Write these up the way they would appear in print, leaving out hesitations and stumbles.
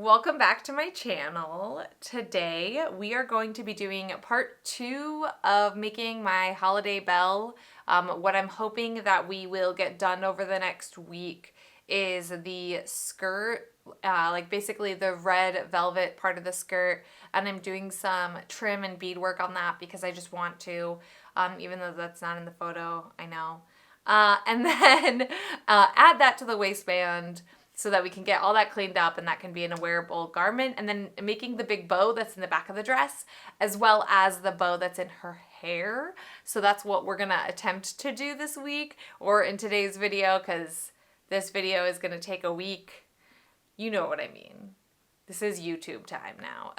Welcome back to my channel. Today we are going to be doing part 2 of making my holiday bell. What I'm hoping that we will get done over the next week is the skirt, like basically the red velvet part of the skirt, and I'm doing some trim and beadwork on that because I just want to, even though that's not in the photo, I know. And then add that to the waistband so that we can get all that cleaned up and that can be in a wearable garment. And then making the big bow that's in the back of the dress, as well as the bow that's in her hair. So that's what we're gonna attempt to do this week or in today's video, because this video is gonna take a week. You know what I mean. This is YouTube time now.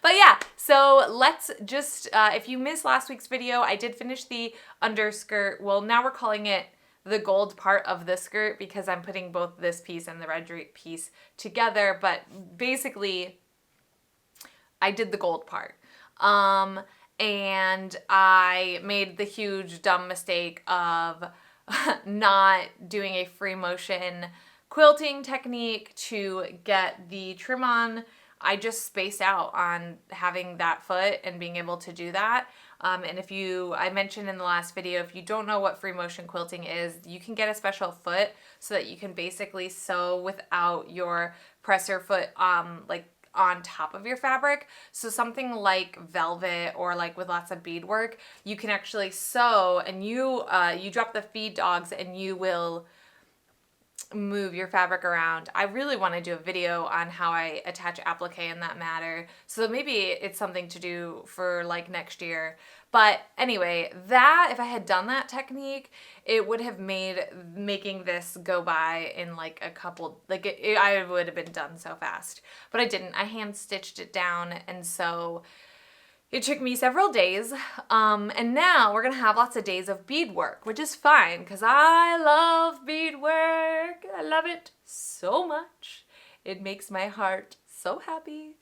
But yeah, so let's just, if you missed last week's video, I did finish the underskirt. Well, now we're calling it the gold part of the skirt because I'm putting both this piece and the red piece together, but basically I did the gold part. And I made the huge dumb mistake of not doing a free motion quilting technique to get the trim on. I just spaced out on having that foot and being able to do that. And I mentioned in the last video, if you don't know what free motion quilting is, you can get a special foot so that you can basically sew without your presser foot like on top of your fabric. So something like velvet or like with lots of beadwork, you can actually sew and you drop the feed dogs and you will move your fabric around. I really want to do a video on how I attach applique in that matter. So maybe it's something to do for like next year. But anyway, that if I had done that technique, it would have made making this go by in like a couple, like I would have been done so fast. But I didn't. I hand stitched it down, and so it took me several days, and now we're gonna have lots of days of beadwork, which is fine because I love beadwork. I love it so much. It makes my heart so happy.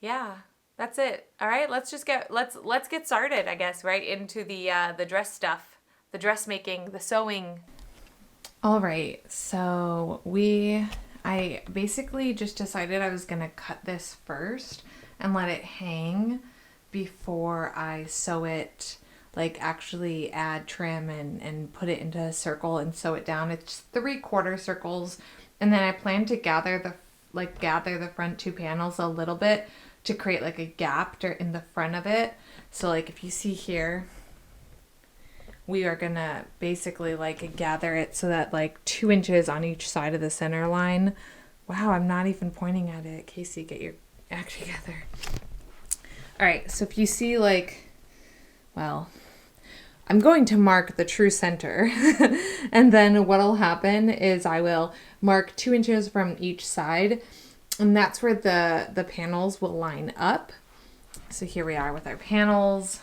Yeah, that's it. All right, let's get started, I guess, right into the dress stuff, the dressmaking, the sewing. All right, so I basically just decided I was gonna cut this first and let it hang before I sew it, like actually add trim and put it into a circle and sew it down. It's 3/4 circles, and then I plan to gather the front two panels a little bit to create like a gap in the front of it. So like if you see here, we are gonna basically like gather it so that like 2 inches on each side of the center line. Wow, I'm not even pointing at it. Casey, get your act together. All right, so if you see I'm going to mark the true center and then what'll happen is I will mark 2 inches from each side, and that's where the panels will line up. So here we are with our panels,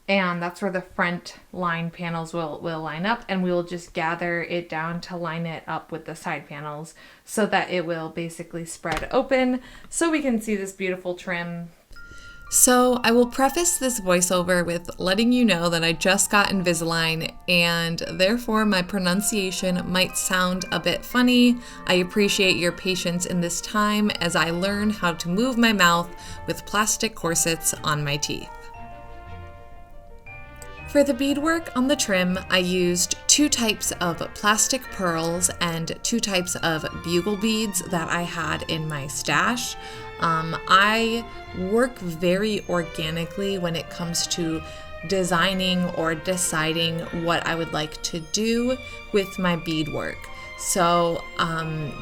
and that's where the front line panels will line up, and we will just gather it down to line it up with the side panels so that it will basically spread open so we can see this beautiful trim. So I will preface this voiceover with letting you know that I just got Invisalign, and therefore my pronunciation might sound a bit funny. I appreciate your patience in this time as I learn how to move my mouth with plastic corsets on my teeth. For the beadwork on the trim, I used 2 types of plastic pearls and 2 types of bugle beads that I had in my stash. I work very organically when it comes to designing or deciding what I would like to do with my beadwork. So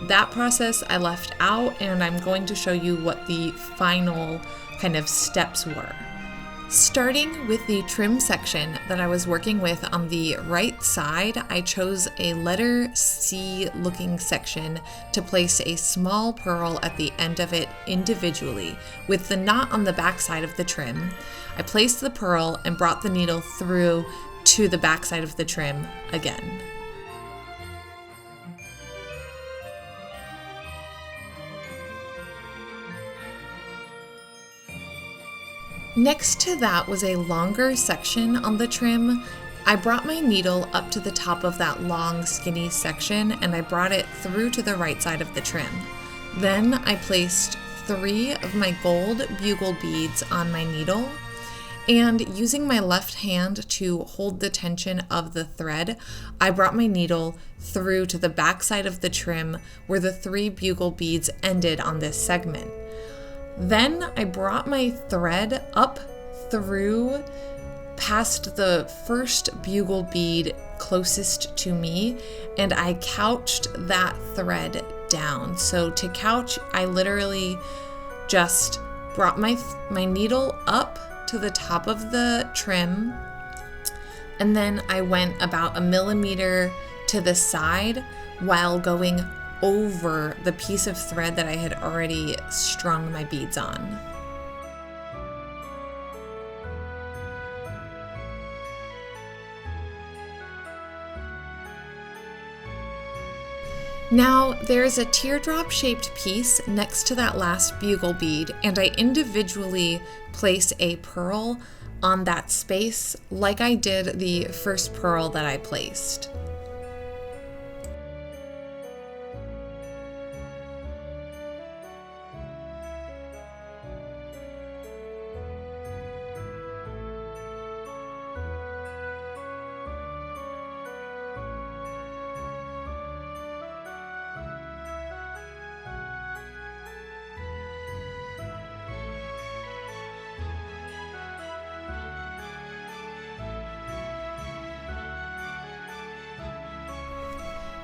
that process I left out, and I'm going to show you what the final kind of steps were. Starting with the trim section that I was working with on the right side, I chose a letter C looking section to place a small pearl at the end of it individually. With the knot on the back side of the trim, I placed the pearl and brought the needle through to the back side of the trim again. Next to that was a longer section on the trim. I brought my needle up to the top of that long, skinny section and I brought it through to the right side of the trim. Then I placed 3 of my gold bugle beads on my needle, and using my left hand to hold the tension of the thread, I brought my needle through to the back side of the trim where the 3 bugle beads ended on this segment. Then I brought my thread up through past the first bugle bead closest to me, and I couched that thread down. So to couch, I literally just brought my needle up to the top of the trim, and then I went about 1 millimeter to the side while going over the piece of thread that I had already strung my beads on. Now, there's a teardrop shaped piece next to that last bugle bead, and I individually place a pearl on that space like I did the first pearl that I placed.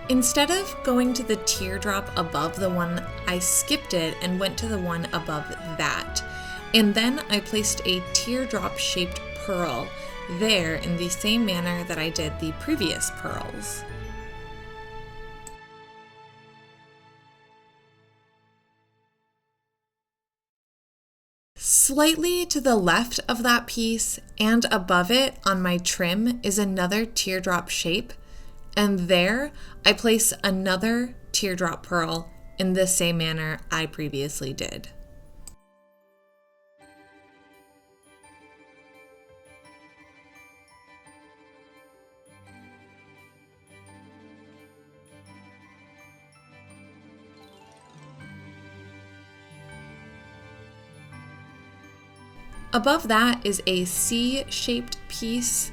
Instead of going to the teardrop above the one, I skipped it and went to the one above that. And then I placed a teardrop shaped pearl there in the same manner that I did the previous pearls. Slightly to the left of that piece and above it on my trim is another teardrop shape, and there I place another teardrop pearl in the same manner I previously did. Above that is a C-shaped piece,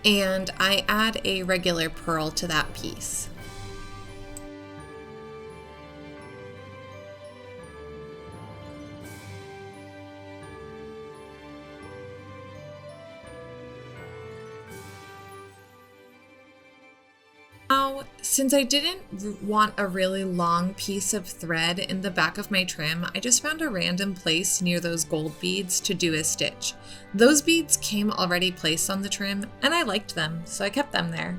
and I add a regular pearl to that piece. Now, since I didn't want a really long piece of thread in the back of my trim, I just found a random place near those gold beads to do a stitch. Those beads came already placed on the trim, and I liked them, so I kept them there.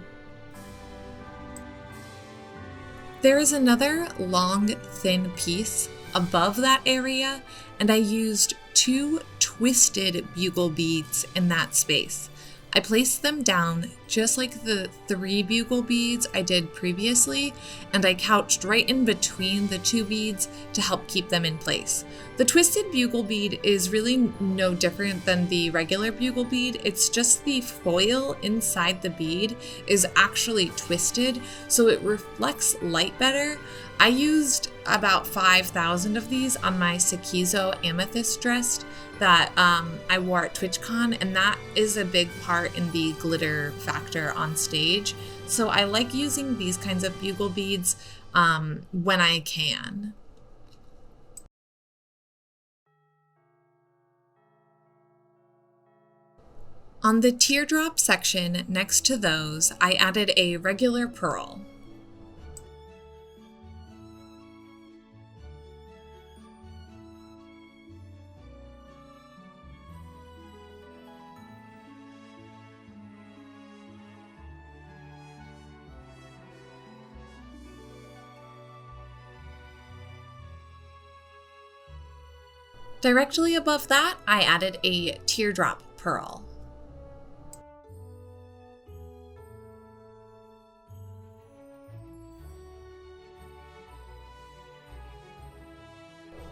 There is another long, thin piece above that area, and I used 2 twisted bugle beads in that space. I placed them down just like the 3 bugle beads I did previously, and I couched right in between the 2 beads to help keep them in place. The twisted bugle bead is really no different than the regular bugle bead. It's just the foil inside the bead is actually twisted, so it reflects light better. I used about 5,000 of these on my Sakizo amethyst dress that I wore at TwitchCon, and that is a big part in the glitter factor on stage. So I like using these kinds of bugle beads when I can. On the teardrop section next to those, I added a regular pearl. Directly above that, I added a teardrop pearl.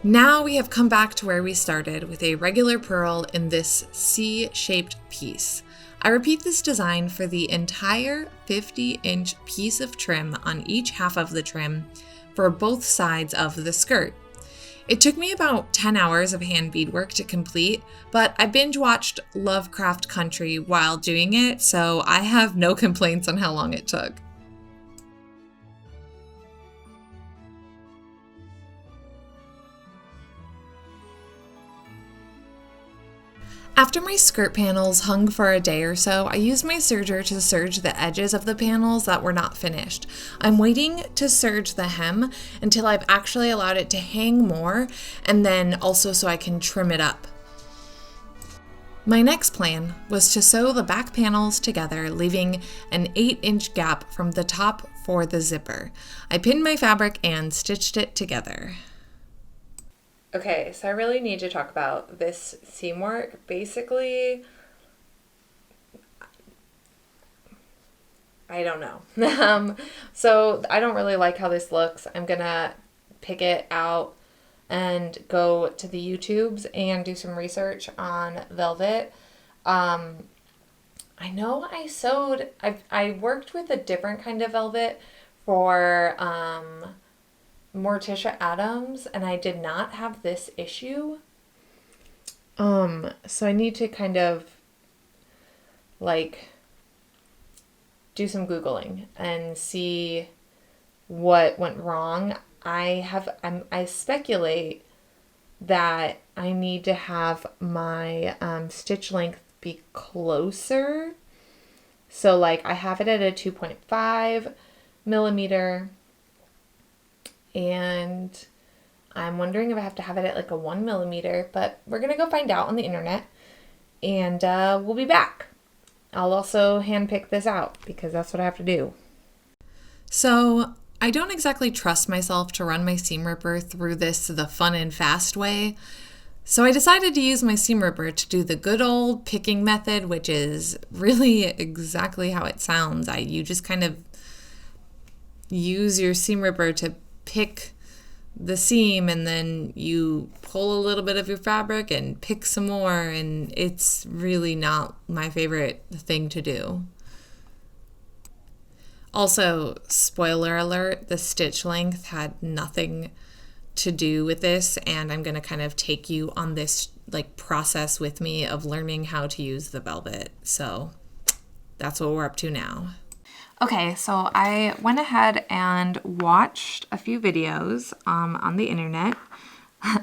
Now we have come back to where we started with a regular purl in this C-shaped piece. I repeat this design for the entire 50-inch piece of trim on each half of the trim for both sides of the skirt. It took me about 10 hours of hand beadwork to complete, but I binge watched Lovecraft Country while doing it, so I have no complaints on how long it took. After my skirt panels hung for a day or so, I used my serger to serge the edges of the panels that were not finished. I'm waiting to serge the hem until I've actually allowed it to hang more, and then also so I can trim it up. My next plan was to sew the back panels together, leaving an 8-inch gap from the top for the zipper. I pinned my fabric and stitched it together. Okay, so I really need to talk about this seam work. Basically, I don't know. So I don't really like how this looks. I'm gonna pick it out and go to the YouTubes and do some research on velvet. I know I worked with a different kind of velvet for Morticia Adams, and I did not have this issue. So I need to kind of like do some Googling and see what went wrong. I speculate that I need to have my stitch length be closer. So like I have it at a 2.5 millimeter. And I'm wondering if I have to have it at like a 1 millimeter, but we're going to go find out on the internet, and we'll be back. I'll also handpick this out because that's what I have to do. So I don't exactly trust myself to run my seam ripper through this the fun and fast way. So I decided to use my seam ripper to do the good old picking method, which is really exactly how it sounds. You just kind of use your seam ripper to pick the seam, and then you pull a little bit of your fabric and pick some more, and it's really not my favorite thing to do. Also, spoiler alert, the stitch length had nothing to do with this, and I'm going to kind of take you on this like process with me of learning how to use the velvet. So that's what we're up to now. Okay, so I went ahead and watched a few videos on the internet.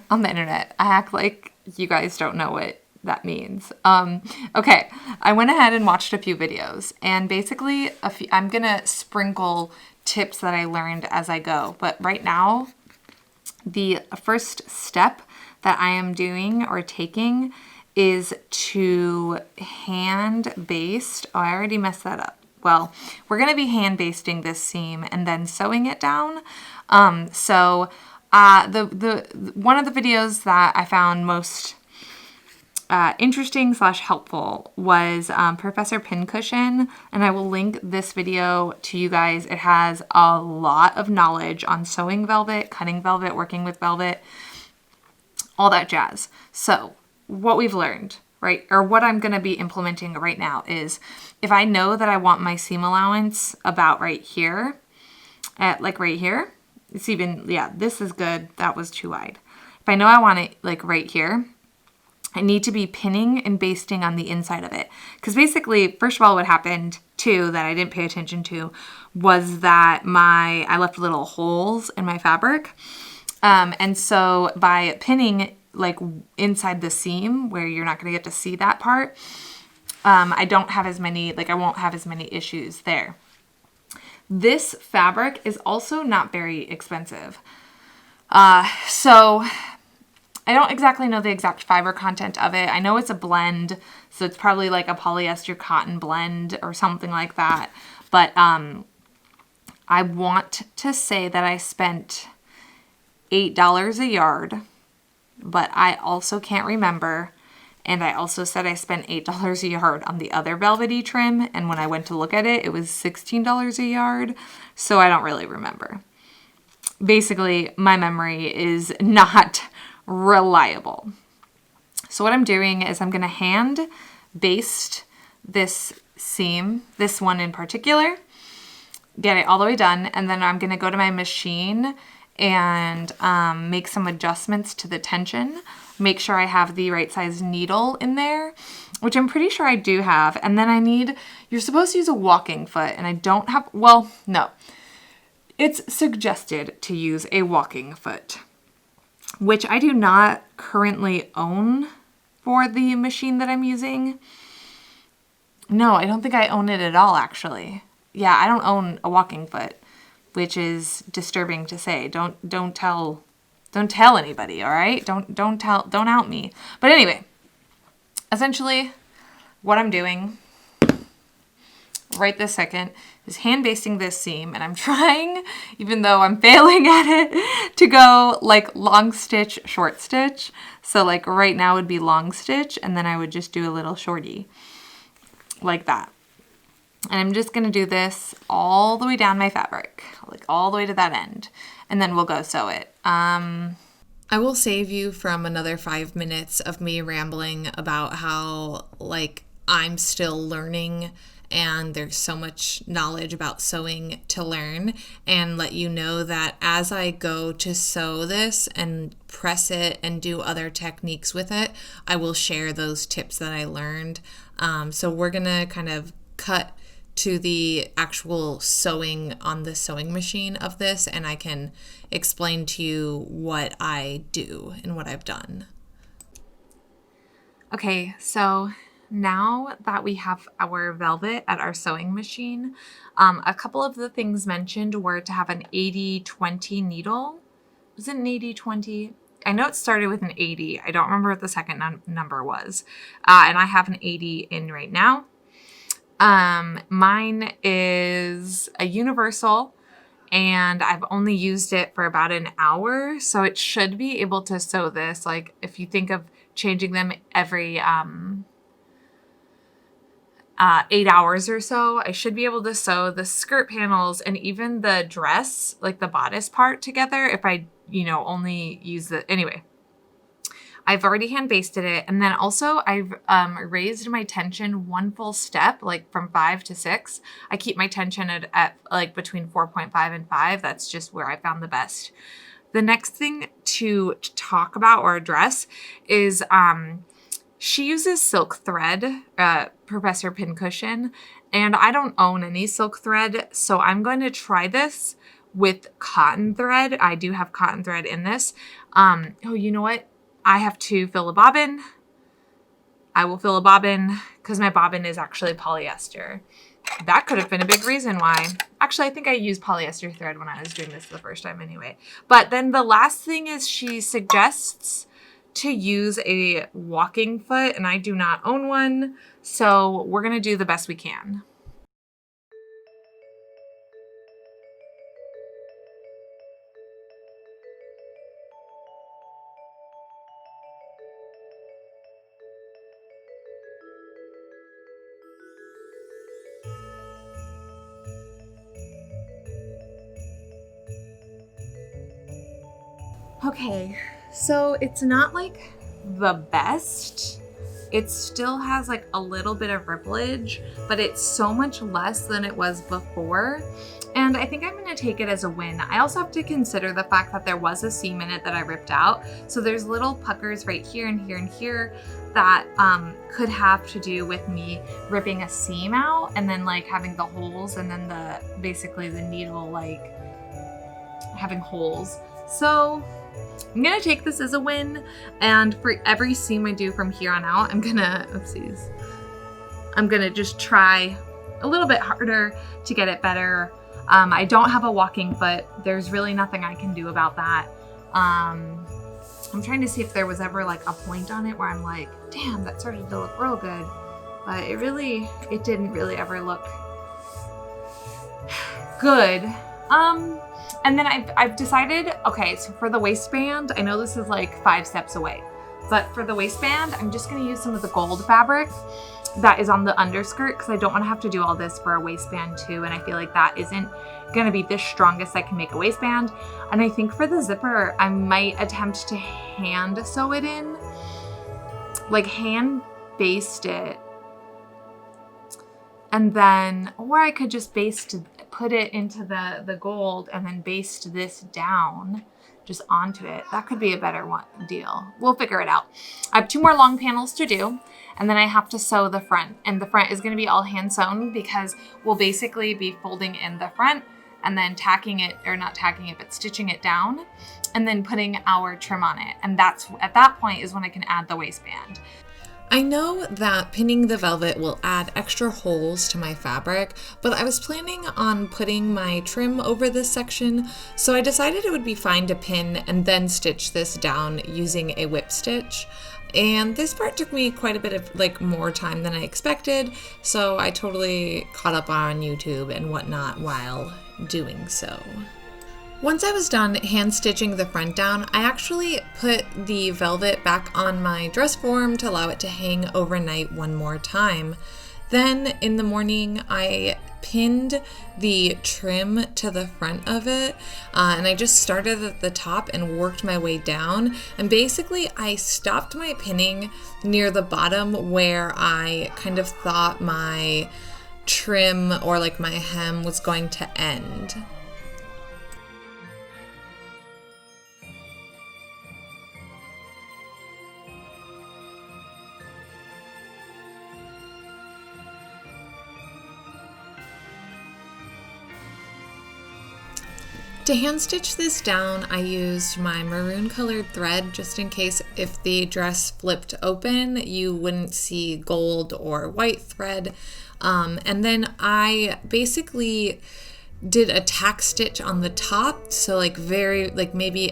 On the internet. I act like you guys don't know what that means. Okay, I went ahead and watched a few videos, and basically I'm going to sprinkle tips that I learned as I go. But right now, the first step that I am doing or taking is to hand baste. Oh, I already messed that up. Well, we're going to be hand basting this seam and then sewing it down. The one of the videos that I found most interesting / helpful was Professor Pincushion, and I will link this video to you guys. It has a lot of knowledge on sewing velvet, cutting velvet, working with velvet, all that jazz. So what we've learned, right, or what I'm going to be implementing right now is if I know that I want my seam allowance about right here, at like right here, it's even, yeah, this is good. That was too wide. If I know I want it like right here, I need to be pinning and basting on the inside of it. Because basically, first of all, what happened too that I didn't pay attention to was that I left little holes in my fabric. And so by pinning like inside the seam where you're not going to get to see that part, I won't have as many issues there. This fabric is also not very expensive. So I don't exactly know the exact fiber content of it. I know it's a blend, so it's probably like a polyester cotton blend or something like that. But I want to say that I spent $8 a yard, but I also can't remember. And I also said I spent $8 a yard on the other velvety trim, and when I went to look at it, it was $16 a yard, so I don't really remember. Basically, my memory is not reliable. So what I'm doing is I'm going to hand baste this seam, this one in particular, get it all the way done, and then I'm going to go to my machine and make some adjustments to the tension, make sure I have the right size needle in there, which I'm pretty sure I do have. And then you're supposed to use a walking foot, and I don't have, well, no. It's suggested to use a walking foot, which I do not currently own for the machine that I'm using. No, I don't think I own it at all, actually. Yeah, I don't own a walking foot, which is disturbing to say. Don't tell anybody, all right? Don't out me. But anyway, essentially what I'm doing right this second is hand basting this seam, and I'm trying, even though I'm failing at it, to go like long stitch, short stitch. So like right now would be long stitch, and then I would just do a little shorty like that. And I'm just gonna do this all the way down my fabric, like all the way to that end, and then we'll go sew it. I will save you from another 5 minutes of me rambling about how like I'm still learning and there's so much knowledge about sewing to learn, and let you know that as I go to sew this and press it and do other techniques with it, I will share those tips that I learned. So we're gonna kind of cut to the actual sewing on the sewing machine of this, and I can explain to you what I do and what I've done. Okay, so now that we have our velvet at our sewing machine, a couple of the things mentioned were to have an 80-20 needle. Was it an 80-20? I know it started with an 80. I don't remember what the second number was. And I have an 80 in right now. Mine is a universal, and I've only used it for about an hour, so it should be able to sew this. Like if you think of changing them every 8 hours or so, I should be able to sew the skirt panels and even the dress, like the bodice part, together if I, only use the, anyway. I've already hand basted it, and then also I've raised my tension one full step, like from 5 to 6. I keep my tension at like between 4.5 and 5. That's just where I found the best. The next thing to talk about or address is she uses silk thread, Professor Pincushion, and I don't own any silk thread, so I'm going to try this with cotton thread. I do have cotton thread in this. Oh, you know what? I have to fill a bobbin. I will fill a bobbin because my bobbin is actually polyester. That could have been a big reason why. Actually, I think I used polyester thread when I was doing this the first time anyway. But then the last thing is she suggests to use a walking foot, and I do not own one. So we're going to do the best we can. Okay, so it's not like the best. It still has like a little bit of ripplage, but it's so much less than it was before. And I think I'm gonna take it as a win. I also have to consider the fact that there was a seam in it that I ripped out. So there's little puckers right here and here and here that could have to do with me ripping a seam out and then like having the holes, and then basically the needle like having holes. So I'm gonna take this as a win, and for every seam I do from here on out, I'm gonna just try a little bit harder to get it better. I don't have a walking foot. There's really nothing I can do about that. I'm trying to see if there was ever like a point on it where I'm like, damn, that started to look real good. But it didn't really ever look good. And then I've decided, okay, so for the waistband, I know this is like 5 steps away, but for the waistband, I'm just gonna use some of the gold fabric. that is on the underskirt, because I don't want to have to do all this for a waistband too, and I feel like that isn't going to be the strongest I can make a waistband. And I think for the zipper, I might attempt to hand sew it in, like hand baste it, and then, or I could just put it into the gold and then baste this down just onto it. That could be a better deal. We'll figure it out. I have 2 more long panels to do, and then I have to sew the front. And the front is going to be all hand sewn, because we'll basically be folding in the front and then tacking it, or not tacking it, but stitching it down, and then putting our trim on it. And that's, at that point is when I can add the waistband. I know that pinning the velvet will add extra holes to my fabric, but I was planning on putting my trim over this section, so I decided it would be fine to pin and then stitch this down using a whip stitch. And this part took me quite a bit of more time than I expected, so I totally caught up on YouTube and whatnot while doing so. Once I was done hand stitching the front down, I actually put the velvet back on my dress form to allow it to hang overnight one more time. Then in the morning, I pinned the trim to the front of it, and I just started at the top and worked my way down. And basically, I stopped my pinning near the bottom where I kind of thought my trim or my hem was going to end. To hand stitch this down, I used my maroon colored thread just in case if the dress flipped open, you wouldn't see gold or white thread. And then I basically did a tack stitch on the top, so maybe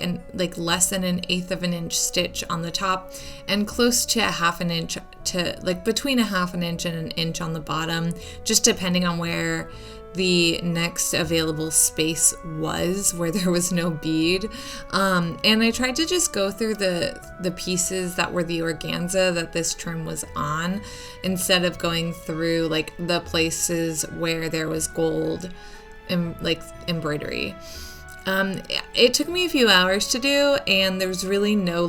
less than 1/8 of an inch stitch on the top, and close to 1/2 an inch to between 1/2 an inch and an inch on the bottom, just depending on where the next available space was, where there was no bead. And I tried to just go through the pieces that were the organza that this trim was on, instead of going through the places where there was gold and embroidery. It took me a few hours to do, and there's really no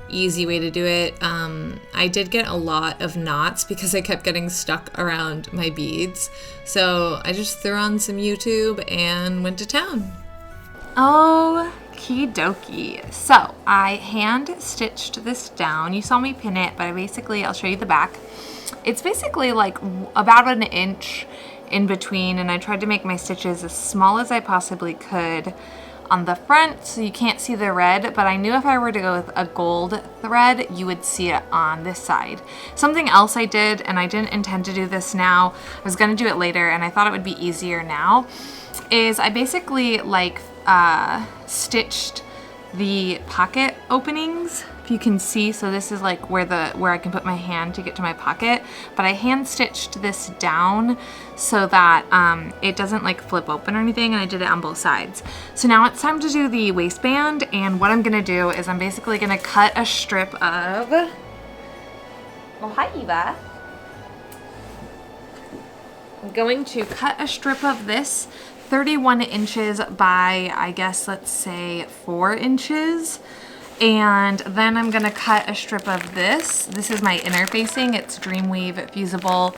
easy way to do it. I did get a lot of knots because I kept getting stuck around my beads. So I just threw on some YouTube and went to town. Okie dokie. So I hand stitched this down. You saw me pin it, but I'll show you the back. It's basically about an inch in between, and I tried to make my stitches as small as I possibly could on the front so you can't see the red, but I knew if I were to go with a gold thread, you would see it on this side. Something else I did, and I didn't intend to do this now, I was gonna do it later, and I thought it would be easier now, is I basically stitched the pocket openings, if you can see. So this is where I can put my hand to get to my pocket, but I hand stitched this down so that it doesn't flip open or anything, and I did it on both sides. So now it's time to do the waistband, and what I'm gonna do is I'm basically gonna cut a strip of, oh hi Eva. I'm going to cut a strip of this 31 inches by, I guess, let's say 4 inches. And then I'm gonna cut a strip of this. This is my interfacing. It's Dreamweave Fusible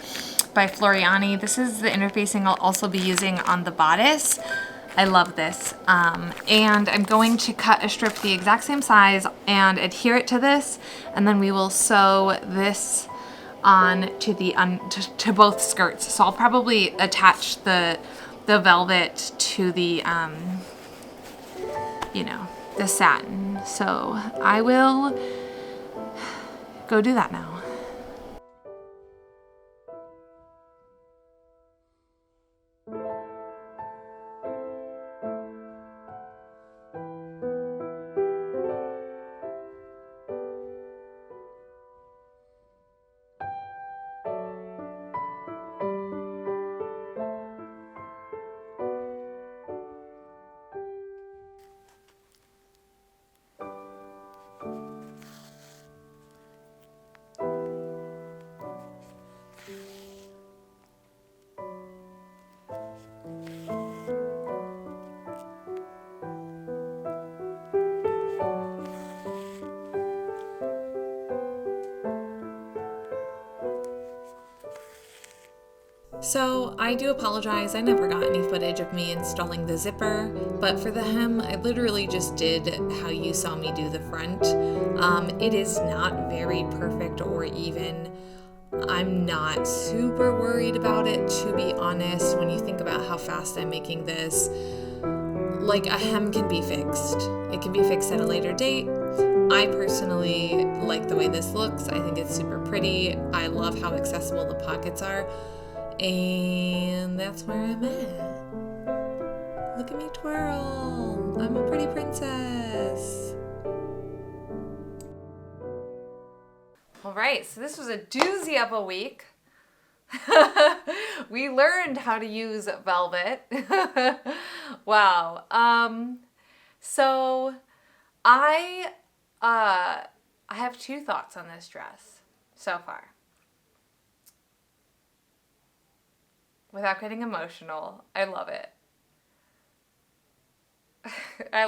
by Floriani. This is the interfacing I'll also be using on the bodice. I love this. And I'm going to cut a strip the exact same size and adhere it to this, and then we will sew this on to the to both skirts. So I'll probably attach the velvet to the the satin. So I will go do that now. So I do apologize, I never got any footage of me installing the zipper, but for the hem, I literally just did how you saw me do the front. It is not very perfect or even. I'm not super worried about it, to be honest. When you think about how fast I'm making this, like, a hem can be fixed. It can be fixed at a later date. I personally like the way this looks. I think it's super pretty. I love how accessible the pockets are. And that's where I'm at. Look at me twirl. I'm a pretty princess. All right, so this was a doozy of a week. We learned how to use velvet. Wow. So I have two thoughts on this dress so far. Without getting emotional, I love it. I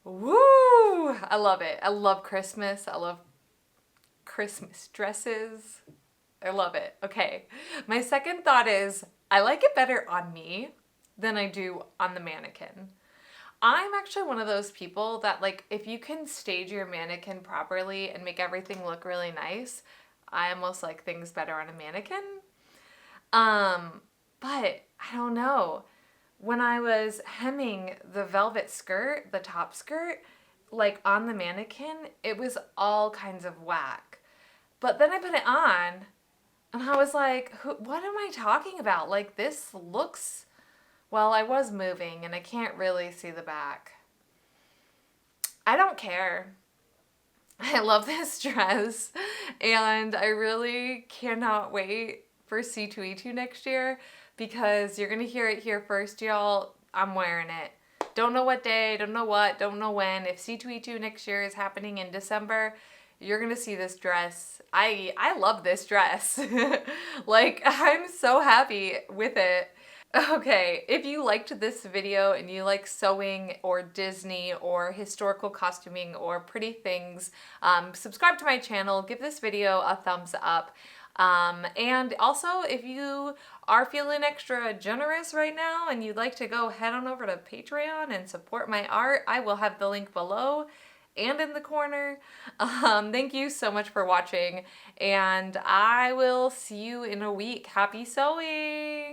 love it. I love Christmas. I love Christmas dresses. I love it. Okay. My second thought is I like it better on me than I do on the mannequin. I'm actually one of those people that, like, if you can stage your mannequin properly and make everything look really nice, I almost like things better on a mannequin. But I don't know. When I was hemming the velvet skirt, the top skirt, like on the mannequin, it was all kinds of whack. But then I put it on and I was like, what am I talking about? Like, this looks, well, I was moving and I can't really see the back. I don't care. I love this dress and I really cannot wait for C2E2 next year because you're going to hear it here first, y'all. I'm wearing it. Don't know what day, don't know what, don't know when. If C2E2 next year is happening in December, you're going to see this dress. I love this dress. Like, I'm so happy with it. Okay, if you liked this video and you like sewing or Disney or historical costuming or pretty things, subscribe to my channel, give this video a thumbs up. And also, if you are feeling extra generous right now and you'd like to go head on over to Patreon and support my art, I will have the link below and in the corner. Thank you so much for watching, and I will see you in a week. Happy sewing!